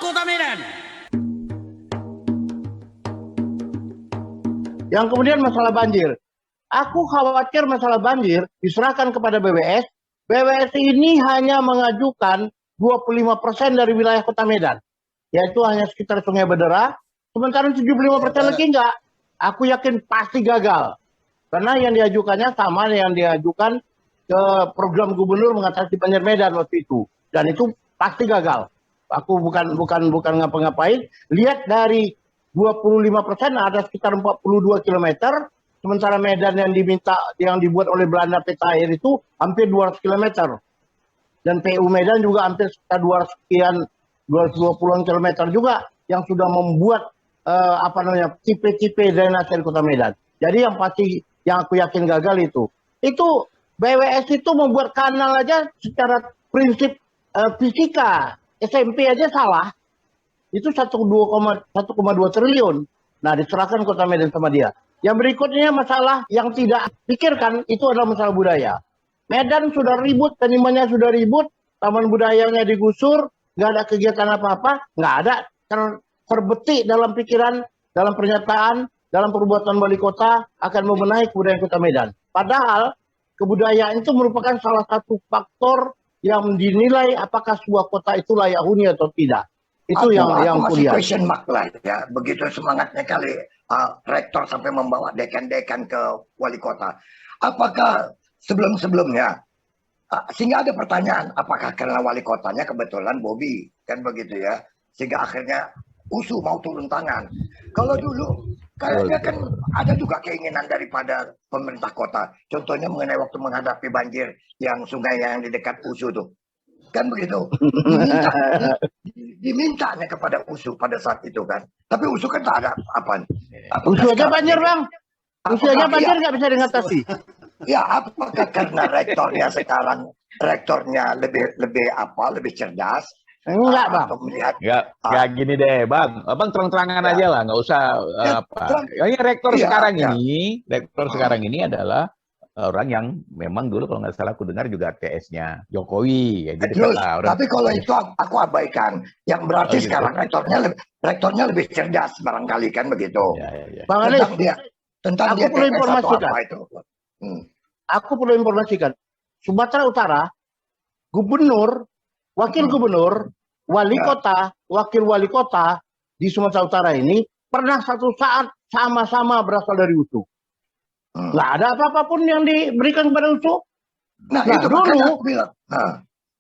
Kota Medan. Yang kemudian masalah banjir. Aku khawatir masalah banjir diserahkan kepada BWS. BWS ini hanya mengajukan 25% dari wilayah Kota Medan. Yaitu hanya sekitar Sungai Bedera. Sementara 75% lagi enggak. Aku yakin pasti gagal. Karena yang diajukannya sama yang diajukan ke program gubernur mengatasi banjir Medan waktu itu. Dan itu pasti gagal. Aku bukan ngapa-ngapain. Lihat dari 25% ada sekitar 42 km. Sementara Medan yang dibuat oleh Belanda peta air itu hampir 200 km. Dan PU Medan juga hampir sekitar 220 km juga yang sudah membuat tipe-tipe drainase di Kota Medan. Jadi yang pasti yang aku yakin gagal itu BWS itu membuat kanal aja secara prinsip fisika SMP aja salah. Itu 1,2 triliun. Nah, diserahkan Kota Medan sama dia. Yang berikutnya masalah yang tidak pikirkan itu adalah masalah budaya. Medan sudah ribut, Tanimannya sudah ribut, taman budayanya digusur, nggak ada kegiatan apa-apa, nggak ada terbetik dalam pikiran, dalam pernyataan, dalam perbuatan wali kota akan membenahi kebudayaan Kota Medan. Padahal kebudayaan itu merupakan salah satu faktor yang dinilai apakah sebuah kota itu layak huni atau tidak. Itu yang masih kuliah. question mark lah ya. Begitu semangatnya kali rektor sampai membawa dekan-dekan ke wali kota. Apakah sebelum-sebelumnya sehingga ada pertanyaan apakah karena wali kotanya kebetulan Bobi kan begitu ya, sehingga akhirnya USU mau turun tangan. Kalau dulu kayaknya kan ada juga keinginan daripada pemerintah kota. Contohnya mengenai waktu menghadapi banjir yang sungai yang di dekat USU tuh. Kan begitu. Dimintanya kepada USU pada saat itu kan. Tapi USU kan tak ada apa. USU aja banjir, Bang. USU aja banjir nggak bisa diatasi. Ya, apakah karena rektornya lebih cerdas? Enggak, Bang. Enggak gini deh, Bang. Abang terang-terangan aja lah, nggak usah rektor sekarang ini adalah orang yang memang dulu kalau nggak salah aku dengar juga TS-nya Jokowi. Ya, terus, tapi kalau itu aku abaikan. Yang berarti sekarang rektornya lebih cerdas barangkali kan begitu. Bang Alis, tentang aku perlu informasikan. Aku perlu informasikan. Sumatera Utara, gubernur, wakil gubernur, wali kota, wakil wali kota di Sumatera Utara ini pernah satu saat sama-sama berasal dari USU. Nggak ada apa-apapun yang diberikan kepada USU. Nah itu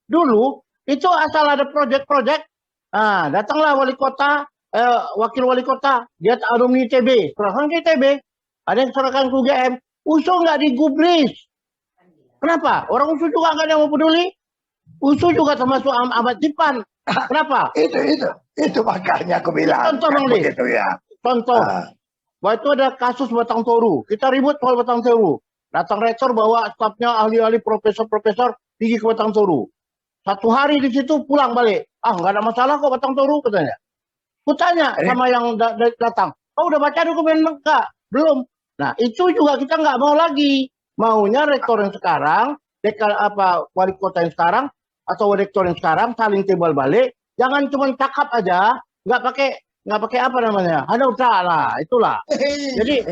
dulu itu asal ada proyek-proyek. Nah, datanglah wali kota, wakil wali kota, dia alumni ITB, serahkan ke ITB, ada yang serahkan ke UGM. USU nggak digubris. Kenapa? Orang USU juga nggak ada yang mau peduli. USU juga termasuk Ahmad Dipan. Kenapa? Itu makanya aku bilang. Contoh Bang Lis. Contoh. Bahwa itu ada kasus Batang Toru. Kita ribut soal Batang Toru. Datang rektor bawa stafnya ahli-ahli profesor-profesor pergi ke Batang Toru. 1 hari di situ pulang balik. Nggak ada masalah kok Batang Toru katanya. Kutanya sama yang datang. Udah baca dokumen enggak? Belum. Nah itu juga kita nggak mau lagi. Maunya rektor yang sekarang, wali kota yang sekarang, atau rektor yang sekarang saling timbal balik. Jangan cuma cakap aja, nggak pakai apa namanya, hanauta lah, itulah. Jadi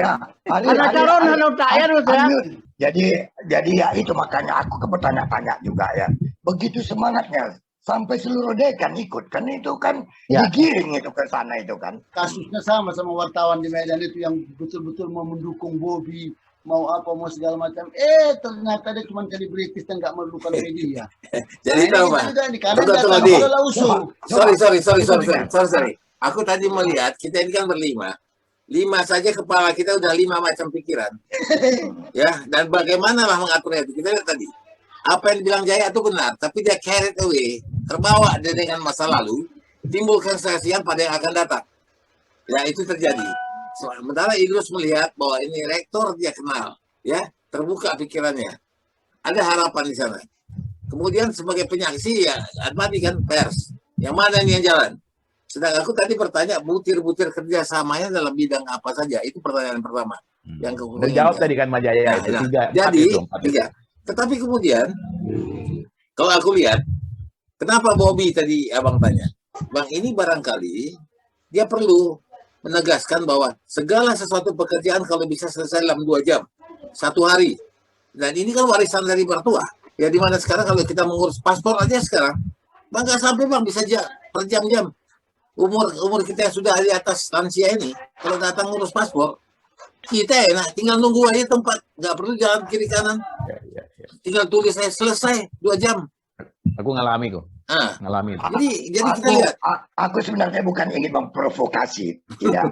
jadi ya itu makanya aku bertanya-tanya juga ya. Begitu semangatnya sampai seluruh dekan ikut kan itu kan digiring itu ke sana itu kan. Kasusnya sama wartawan di Medan itu yang betul-betul mau mendukung Bobi, mau apa mau segala macam. Ternyata dia cuma selebritis dan nggak memerlukan media. Jadi tahu Pak. Sorry. Aku tadi melihat kita ini kan berlima. 5 saja kepala kita udah 5 macam pikiran. Ya, dan bagaimana lah mengaturnya itu. Kita lihat tadi. Apa yang dibilang Jaya itu benar, tapi dia carried away, terbawa dengan masa lalu, timbulkan kesaksian pada yang akan datang. Ya, itu terjadi. Sementara Idrus melihat bahwa ini rektor dia kenal, ya, terbuka pikirannya. Ada harapan di sana. Kemudian sebagai penyaksi ya, Admadi kan pers. Yang mana ini yang jalan? Sedang aku tadi bertanya butir-butir kerjasamanya dalam bidang apa saja. Itu pertanyaan pertama. Yang jawab tadi kan Majaya itu 3. Jadi 3. Tetapi kemudian kalau aku lihat, kenapa Bobi tadi abang tanya? Bang, ini barangkali dia perlu menegaskan bahwa segala sesuatu pekerjaan kalau bisa selesai dalam 2 jam, 1 hari. Dan ini kan warisan dari mertua. Ya di mana sekarang kalau kita mengurus paspor aja sekarang, Bang nggak sampai Bang bisa berjam-jam. Umur kita yang sudah di atas lansia ini, kalau datang ngurus paspor, kita enak, tinggal nunggu aja tempat, nggak perlu jalan kiri kanan, Ya. tinggal tulis saya selesai 2 jam. Aku ngalami kok, Nah, ngalami. jadi kita lihat. Aku sebenarnya bukan ingin memprovokasi, tidak.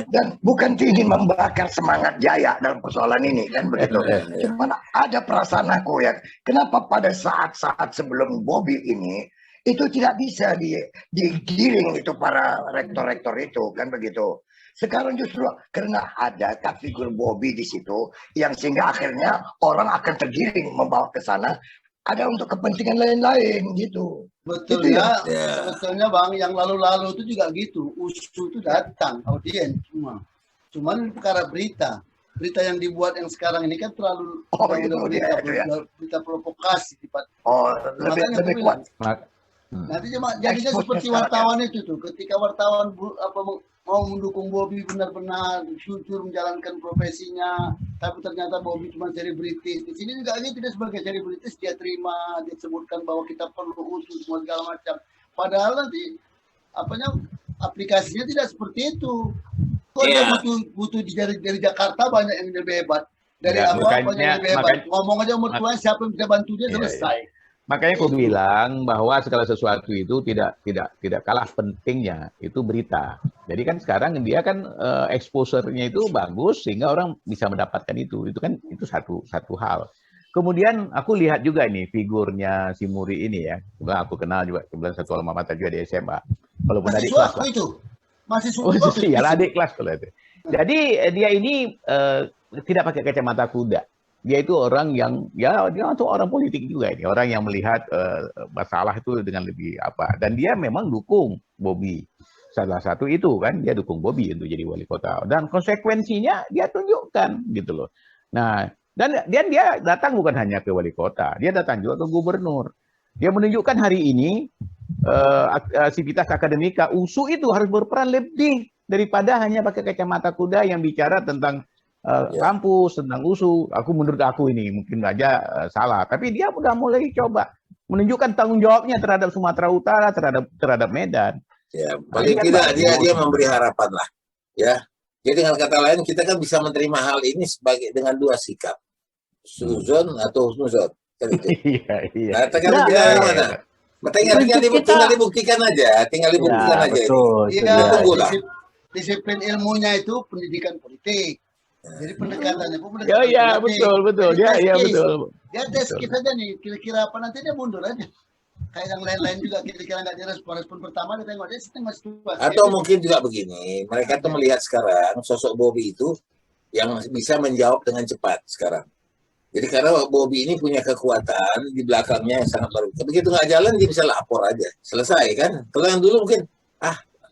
Dan bukan ingin membakar semangat Jaya dalam persoalan ini, kan begitu. Cuman ada perasaan aku ya, kenapa pada saat-saat sebelum Bobby ini, itu tidak bisa digiring itu para rektor-rektor itu, kan begitu. Sekarang justru karena ada figur Bobby di situ, yang sehingga akhirnya orang akan tergiring membawa ke sana, ada untuk kepentingan lain-lain gitu. Betul Itu ya. ya. Sebetulnya Bang, yang lalu-lalu itu juga gitu. USU itu datang, audiens semua. Cuman perkara berita. Berita yang dibuat yang sekarang ini kan terlalu berita provokasi. Lebih kuat. Nanti jadinya seperti wartawan itu tuh. Ketika wartawan mau mendukung Bobby benar-benar jujur menjalankan profesinya, tapi ternyata Bobby cuma selebritis. Di sini juga dia tidak sebagai selebritis, dia terima, dia sebutkan bahwa kita perlu usus semua segala macam. Padahal nanti aplikasinya tidak seperti itu. Kok dia butuh dari Jakarta banyak yang lebih hebat. Dari banyak yang lebih hebat. Ngomong aja mertua siapa yang bisa bantu dia selesai. Makanya aku bilang bahwa segala sesuatu itu tidak kalah pentingnya itu berita. Jadi kan sekarang dia kan exposure-nya itu bagus sehingga orang bisa mendapatkan itu. Itu kan itu satu hal. Kemudian aku lihat juga ini figurnya si Muri ini ya. Aku kenal juga kebetulan satu alma mater juga di SMA. Walaupun adik kelas lah. Itu. Masih ya adik kelas kalau itu. Jadi dia ini tidak pakai kacamata kuda. Dia itu orang yang dia itu orang politik juga ini, orang yang melihat masalah itu dengan lebih apa. Dan dia memang dukung Bobby. Salah satu itu kan dia dukung Bobby untuk jadi wali kota. Dan konsekuensinya dia tunjukkan gitu loh. Nah, dan dia datang bukan hanya ke wali kota, dia datang juga ke gubernur. Dia menunjukkan hari ini aktivitas akademika USU itu harus berperan lebih daripada hanya pakai kacamata kuda yang bicara tentang kampus, tentang USU. Menurut aku ini mungkin aja salah, tapi dia udah mulai coba menunjukkan tanggung jawabnya terhadap Sumatera Utara, terhadap Medan. Ya, paling tidak dia memberi harapan lah. Ya, jadi dengan kata lain kita kan bisa menerima hal ini sebagai dengan 2 sikap, suzon atau husnuzon. Iya. Nah, tekan mana? Tinggal dibuktikan aja, Betul. Iya, disiplin ilmunya itu pendidikan politik. Jadi pendekatannya ya betul. Dia betul. Dia tes kita aja nih, kira-kira apa nanti dia mundur aja. Kayak yang lain-lain juga kira-kira nggak direspon pertama dia tengok dia situasi. Atau mungkin juga begini, mereka tuh melihat sekarang sosok Bobby itu yang bisa menjawab dengan cepat sekarang. Jadi karena Bobby ini punya kekuatan di belakangnya yang sangat luar biasa. Begitu nggak jalan dia bisa lapor aja, selesai kan. Kalau yang dulu mungkin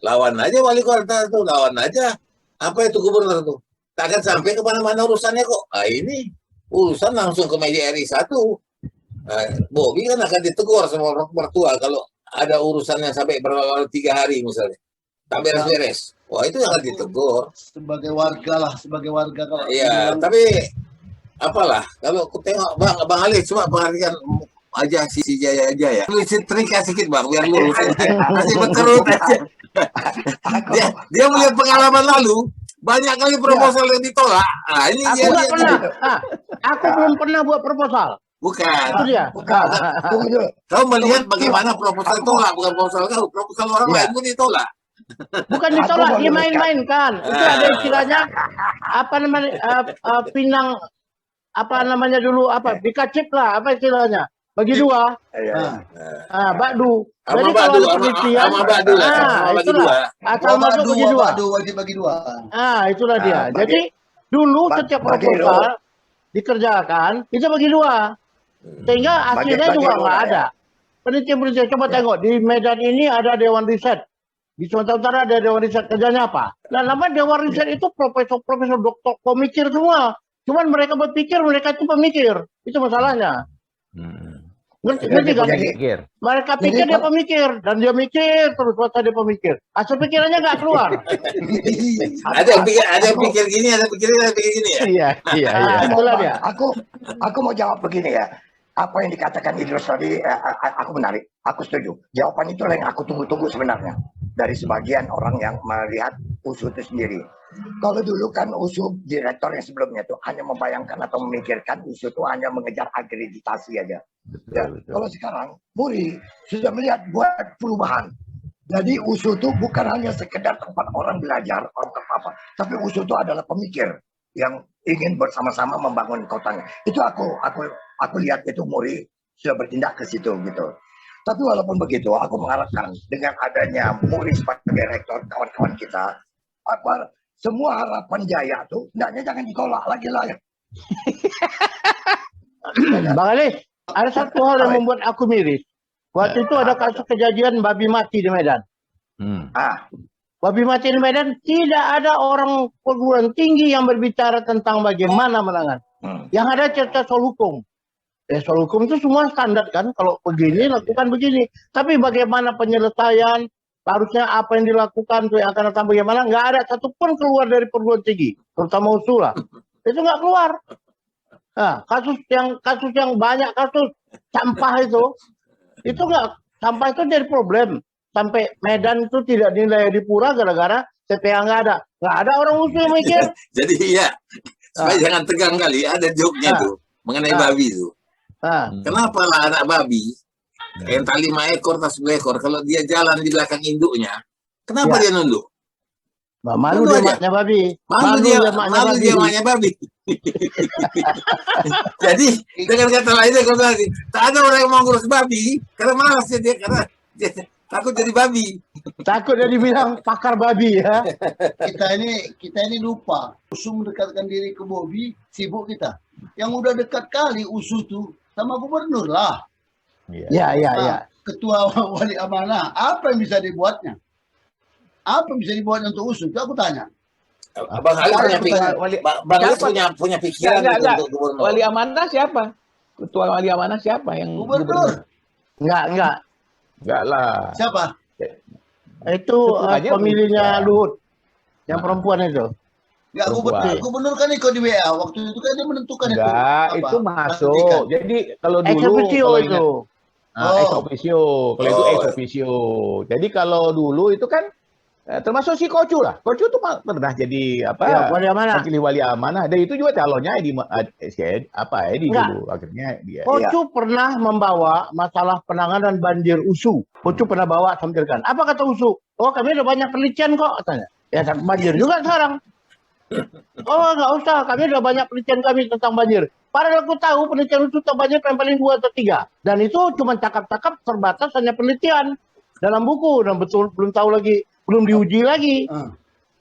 lawan aja wali kota tuh, lawan aja apa itu gubernur tuh. Tak akan sampai kemana-mana urusannya kok. Ini urusan langsung ke media RI 1. Bobby kan akan ditegur sama mertua kalau ada urusan yang sampai 3 hari misalnya. Tak beres-beres. Wah itu akan ditegur. Sebagai warga kalau. Iya, tapi apalah kalau aku tengok Bang Ali cuma perhatikan aja si Jaya aja ya. Tulis trika sedikit Bang biar lurus. Kasih berkerut aja. Dia melihat pengalaman lalu. Banyak kali proposal yang ditolak. Ini aku nggak pernah. Aku belum pernah buat proposal. Bukan. Itu dia. Kau melihat bagaimana proposal ditolak, bukan proposal kau. Proposal orang lain pun ditolak. Bukan ditolak, dia main-mainkan. Itu ada istilahnya pinang dulu dikacip lah istilahnya. Bagi 2. Bakdu. Jadi kalau ada penelitian, asal masuk bagi 2. Wajib bagi 2. Itulah dia. Jadi dulu setiap proposal dikerjakan itu bagi 2, sehingga hasilnya juga nggak ada. Penelitian coba tengok di Medan ini ada Dewan Riset, di Sumatera Utara ada Dewan Riset, kerjanya apa? Dan nama Dewan Riset itu profesor doktor pemikir semua. Cuman mereka berpikir mereka itu pemikir, itu masalahnya. Ngerti kan? Pikir. Mereka pikir dia pemikir dan dia mikir terus waktu dia pemikir. Asal pikirannya nggak keluar. Ada yang pikir gini, ada yang pikir gini ya. Iya. Itulah dia. Aku mau jawab begini ya. Apa yang dikatakan Idrus tadi, aku menarik, aku setuju. Jawaban itu yang aku tunggu-tunggu sebenarnya dari sebagian orang yang melihat USU itu sendiri. Kalau dulu kan USU direktor yang sebelumnya itu hanya membayangkan atau memikirkan USU itu hanya mengejar akreditasi aja. Betul. Kalau sekarang Muri sudah melihat buat perubahan. Jadi USU itu bukan hanya sekedar tempat orang belajar atau apa, tapi USU itu adalah pemikir yang ingin bersama-sama membangun kotanya. Itu aku lihat itu Muri sudah bertindak ke situ gitu. Tapi walaupun begitu, aku mengharapkan dengan adanya Muri sebagai rektor, kawan-kawan kita, semua harapan Jaya tuh hendaknya jangan ditolak lagi lah ya. Bang Ali, ada satu hal yang membuat aku miris. Waktu itu ada kasus kejadian babi mati di Medan. Babi mati di Medan, tidak ada orang perguruan tinggi yang berbicara tentang bagaimana menangani. Yang ada cerita soal hukum. Soal hukum itu semua standar kan, kalau begini lakukan begini. Tapi bagaimana penyelesaian, harusnya apa yang dilakukan, yang akan datang bagaimana, nggak ada satupun keluar dari perguruan tinggi, terutama USU lah. Itu nggak keluar. Nah, kasus yang banyak kasus sampah itu nggak, sampah itu jadi problem. Sampai Medan itu tidak dinilai di Pura gara-gara TPA nggak ada orang USU yang mikir. Jadi iya, supaya jangan tegang kali, ada joke-nya tuh mengenai babi itu. Kenapa lah anak babi entah 5 ekor atau 10 ekor kalau dia jalan di belakang induknya, kenapa dia nunduk? Malu dia maknya babi. Malu dia maknya babi. Jadi dengan kata lainnya tak ada orang yang mau ngurus babi karena malas dia karena takut jadi babi. Takut dia dibilang pakar babi ya. Kita ini lupa. USU mendekatkan diri ke Bobi, sibuk kita. Yang udah dekat kali USU tuh sama gubernur lah. Iya. Ketua wali amanah, apa yang bisa dibuatnya? Apa yang bisa dibuatnya untuk USU? Itu aku tanya. Bang Ali punya pikiran untuk gubernur. Wali amanah siapa? Ketua wali amanah siapa yang gubernur? Enggak lah. Siapa? Itu pemilihnya Luhut, yang perempuan itu. Enggak, gubernur kan ikut di WA. Waktu itu kan dia menentukan itu masuk. Jadi kalau dulu ex officio, kalau itu ex officio. Jadi kalau dulu itu kan termasuk si Kocu lah. Kocu tuh pernah jadi wali amanah. Wakil wali amanah. Dan itu juga calonnya dulu akhirnya dia. Kocu pernah membawa masalah penanganan banjir USU. Kocu pernah bawa tampilkan. Apa kata USU? Oh, kami ada banyak penelitian kok katanya. Ya banjir juga sekarang. Oh, nggak usah. Kami udah banyak penelitian kami tentang banjir. Padahal aku tahu penelitian USU tentang banjir paling 2 atau 3. Dan itu cuma cakap-cakap terbatas hanya penelitian dalam buku. Dan betul belum tahu lagi. Belum diuji lagi.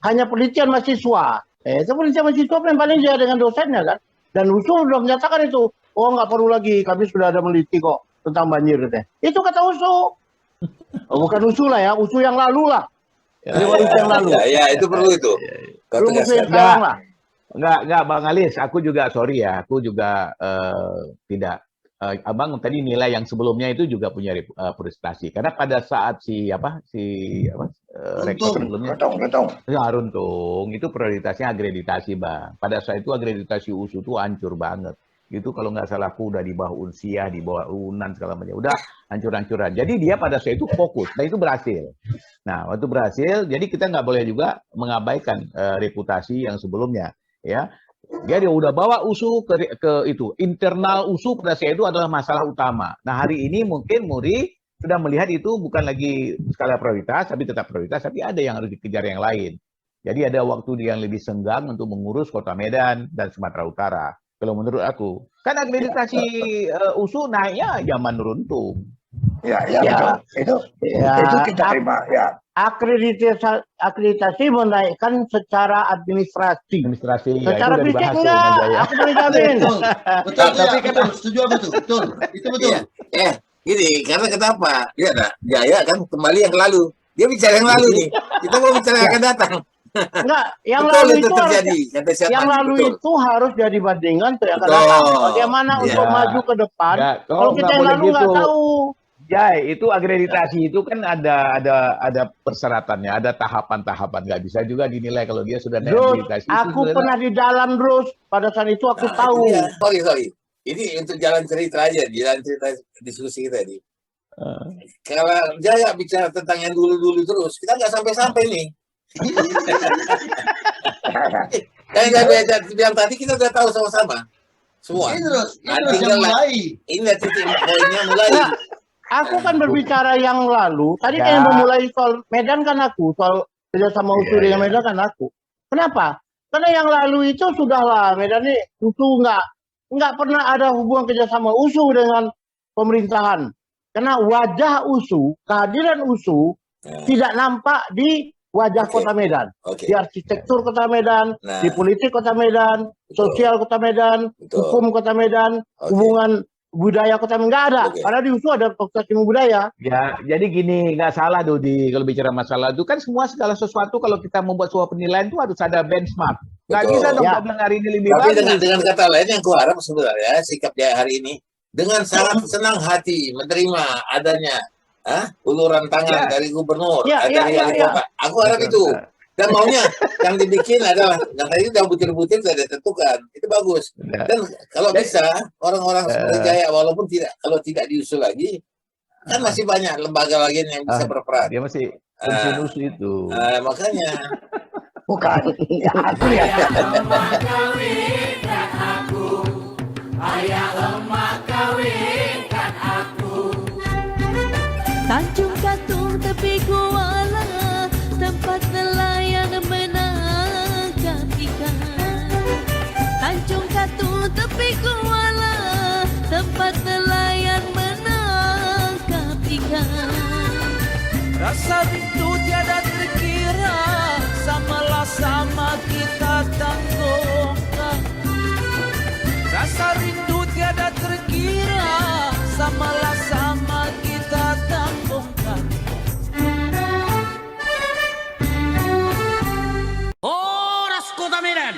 Hanya penelitian mahasiswa. Itu penelitian mahasiswa paling dia dengan dosennya kan. Dan USU sudah menyatakan itu. Oh, nggak perlu lagi. Kami sudah ada meneliti kok tentang banjir. Itu kata USU. Oh, bukan USU lah ya. USU yang lalu lah. Yang lalu. Ya, itu perlu itu. Enggak, Bang Alis. Aku juga sorry ya. Aku juga tidak. Abang tadi nilai yang sebelumnya itu juga punya prestasi karena pada saat rektor sebelumnya Runtung itu prioritasnya akreditasi Bang. Pada saat itu akreditasi USU itu hancur banget. Itu kalau nggak salah aku udah di bawah Unsia, di bawah UNAN segala macam. Udah hancur-hancuran. Jadi dia pada saat itu fokus. Dan itu berhasil. Nah, waktu berhasil, jadi kita nggak boleh juga mengabaikan reputasi yang sebelumnya. Ya, dia udah bawa USU ke itu. Internal USU pada saat itu adalah masalah utama. Nah, hari ini mungkin Muri sudah melihat itu bukan lagi skala prioritas, tapi tetap prioritas, tapi ada yang harus dikejar yang lain. Jadi ada waktu dia yang lebih senggang untuk mengurus Kota Medan dan Sumatera Utara. Kalau menurut aku, kan akreditasi USU naiknya zaman Runtung. Itu kita terima ya. Akreditasi menaikkan secara administrasi. Secara ya, fisik enggak. Aku boleh jamin. Betul. Tapi kan setuju betul. Itu betul. Gini, karena kenapa? Dia Jaya kan kembali yang lalu. Dia bicara yang lalu nih. Kita mau bicara yang akan datang. Enggak, yang Betul lalu itu itu harus terjadi. Kata Syed yang Madi, lalu betul. itu harus jadi bandingan tuh yang akan Betul. datang. Bagaimana Iya. untuk maju ke depan? Enggak, Kalau kita nggak yang boleh lalu nggak gitu. tahu. Jai, itu akreditasi itu kan ada persyaratannya, ada tahapan-tahapan. Nggak bisa juga dinilai kalau dia sudah naik Terus akreditasi. Itu aku sudah- pernah di dalam terus pada saat itu aku Nah, tahu. itu dia. Sorry. Ini untuk jalan cerita aja, jalan cerita diskusi kita tadi. Kalau Jaya bicara tentang yang dulu-dulu terus, kita nggak sampai-sampai nih. Yang tadi kita udah tahu sama-sama. Semua. Idrus Nah, yang tinggal mulai. ini titik poinnya mulai. Nah, aku kan berbicara yang lalu. Tadi Ya. kan yang memulai soal Medan kan aku, soal kerjasama USU dengan Medan kan aku. Kenapa? Karena yang lalu itu sudahlah Medan ini USU nggak pernah ada hubungan kerjasama USU dengan pemerintahan. Karena wajah USU, kehadiran USU tidak nampak di wajah Oke. Kota Medan, Oke. di arsitektur Kota Medan, Nah. di politik Kota Medan, sosial Kota Medan, Betul. hukum Kota Medan, Oke. hubungan budaya Kota Medan nggak ada. Oke. Karena di USU ada fakultas ilmu budaya. Ya, jadi gini, nggak salah Dodi kalau bicara masalah itu kan segala sesuatu kalau kita membuat sebuah penilaian itu harus ada benchmark. Nggak Betul. bisa dong Ya. kita bilang hari ini lebih Tapi bagus. dengan kata lain yang kuharap sebenarnya sikap Jaya hari ini dengan sangat senang hati menerima adanya uluran tangan dari gubernur, dari wali kota. Aku harap itu. Dan maunya yang dibikin adalah yang tadi udah butir-butir sudah ditentukan. Itu bagus. Dan kalau bisa orang-orang seperti Jaya walaupun kalau tidak diusul lagi kan masih banyak lembaga lain yang bisa berperan. Dia masih pensiun USU itu. Makanya Bukan. Ya, aku lihat. Tanjung Katung tepi kuala, tempat nelayan menangkap ikan. Tanjung Katung tepi kuala, tempat nelayan menangkap ikan. Rasa rindu tiada terkira, samalah sama kita tangguhkan. Rasa rindu tiada terkira, samalah sama kita tangguhkan. Horas Kota Medan.